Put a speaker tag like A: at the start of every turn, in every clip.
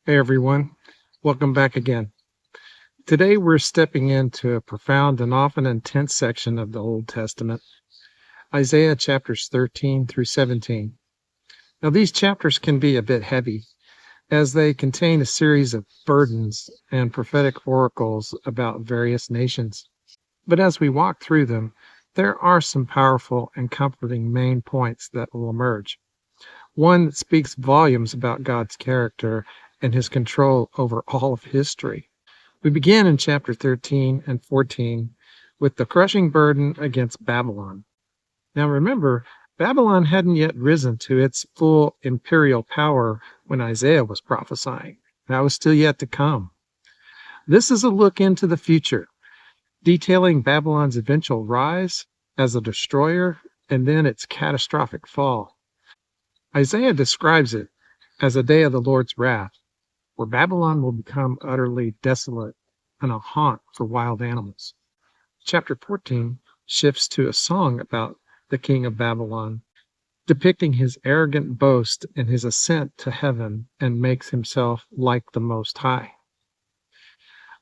A: Hey everyone, welcome back again. Today we're stepping into a profound and often intense section of the Old Testament, Isaiah chapters 13 through 17. Now, these chapters can be a bit heavy, as they contain a series of burdens and prophetic oracles about various nations. But as we walk through them, there are some powerful and comforting main points that will emerge. One that speaks volumes about God's character and his control over all of history. We begin in chapter 13 and 14 with the crushing burden against Babylon. Now remember, Babylon hadn't yet risen to its full imperial power when Isaiah was prophesying. That was still yet to come. This is a look into the future, detailing Babylon's eventual rise as a destroyer and then its catastrophic fall. Isaiah describes it as a day of the Lord's wrath, where Babylon will become utterly desolate and a haunt for wild animals. Chapter 14 shifts to a song about the king of Babylon, depicting his arrogant boast and his ascent to heaven, and makes himself like the Most High.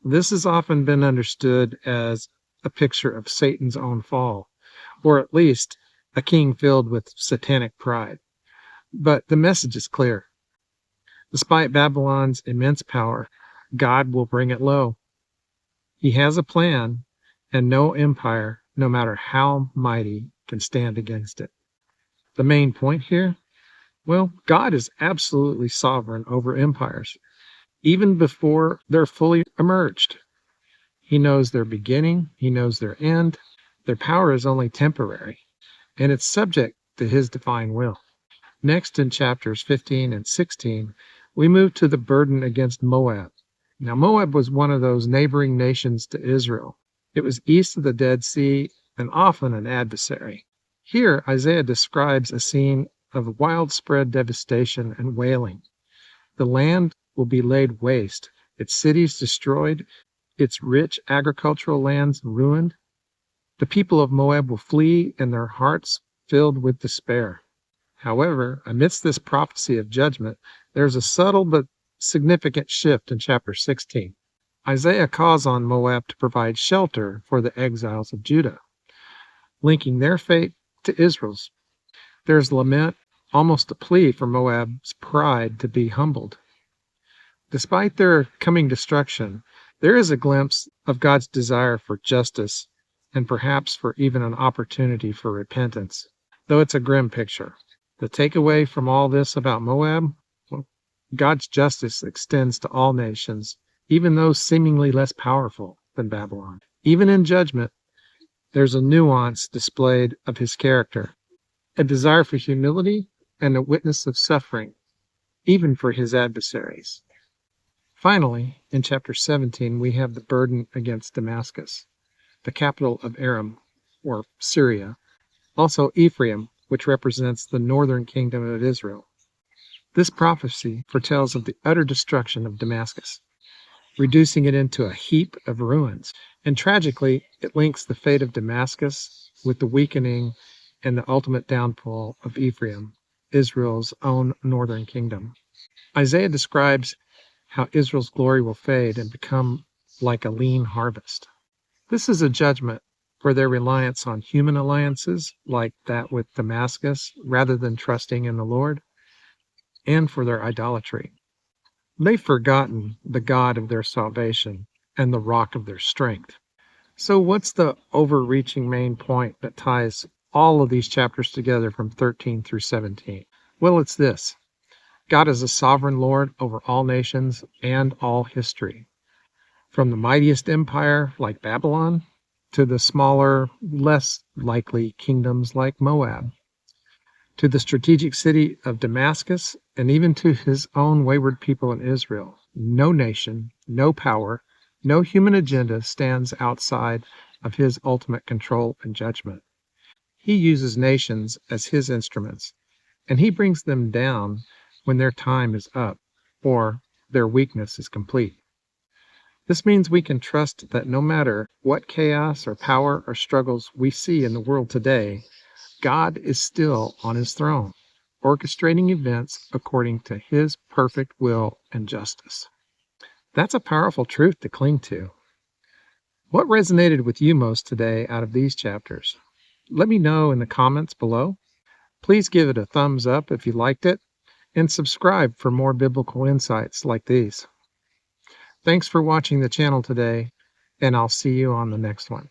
A: This has often been understood as a picture of Satan's own fall, or at least a king filled with satanic pride. But the message is clear. Despite Babylon's immense power, God will bring it low. He has a plan, and no empire, no matter how mighty, can stand against it. The main point here? Well, God is absolutely sovereign over empires, even before they're fully emerged. He knows their beginning, he knows their end. Their power is only temporary, and it's subject to his divine will. Next, in chapters 15 and 16, we move to the burden against Moab. Now, Moab was one of those neighboring nations to Israel. It was east of the Dead Sea and often an adversary. Here, Isaiah describes a scene of widespread devastation and wailing. The land will be laid waste, its cities destroyed, its rich agricultural lands ruined. The people of Moab will flee and their hearts filled with despair. However, amidst this prophecy of judgment, there's a subtle but significant shift in chapter 16. Isaiah calls on Moab to provide shelter for the exiles of Judah, linking their fate to Israel's. There's lament, almost a plea for Moab's pride to be humbled. Despite their coming destruction, there is a glimpse of God's desire for justice and perhaps for even an opportunity for repentance, though it's a grim picture. The takeaway from all this about Moab? Well, God's justice extends to all nations, even those seemingly less powerful than Babylon. Even in judgment, there's a nuance displayed of his character, a desire for humility and a witness of suffering, even for his adversaries. Finally, in chapter 17, we have the burden against Damascus, the capital of Aram, or Syria, also Ephraim, which represents the northern kingdom of Israel. This prophecy foretells of the utter destruction of Damascus, reducing it into a heap of ruins. And tragically, it links the fate of Damascus with the weakening and the ultimate downfall of Ephraim, Israel's own northern kingdom. Isaiah describes how Israel's glory will fade and become like a lean harvest. This is a judgment for their reliance on human alliances like that with Damascus rather than trusting in the Lord, and for their idolatry. They've forgotten the God of their salvation and the rock of their strength. So what's the overreaching main point that ties all of these chapters together from 13 through 17? Well, it's this. God is a sovereign Lord over all nations and all history. From the mightiest empire like Babylon to the smaller, less likely kingdoms like Moab, to the strategic city of Damascus, and even to his own wayward people in Israel. No nation, no power, no human agenda stands outside of his ultimate control and judgment. He uses nations as his instruments, and he brings them down when their time is up or their weakness is complete. This means we can trust that no matter what chaos or power or struggles we see in the world today, God is still on his throne. orchestrating events according to His perfect will and justice. That's a powerful truth to cling to. What resonated with you most today out of these chapters? Let me know in the comments below. Please give it a thumbs up if you liked it, and subscribe for more biblical insights like these. Thanks for watching the channel today, and I'll see you on the next one.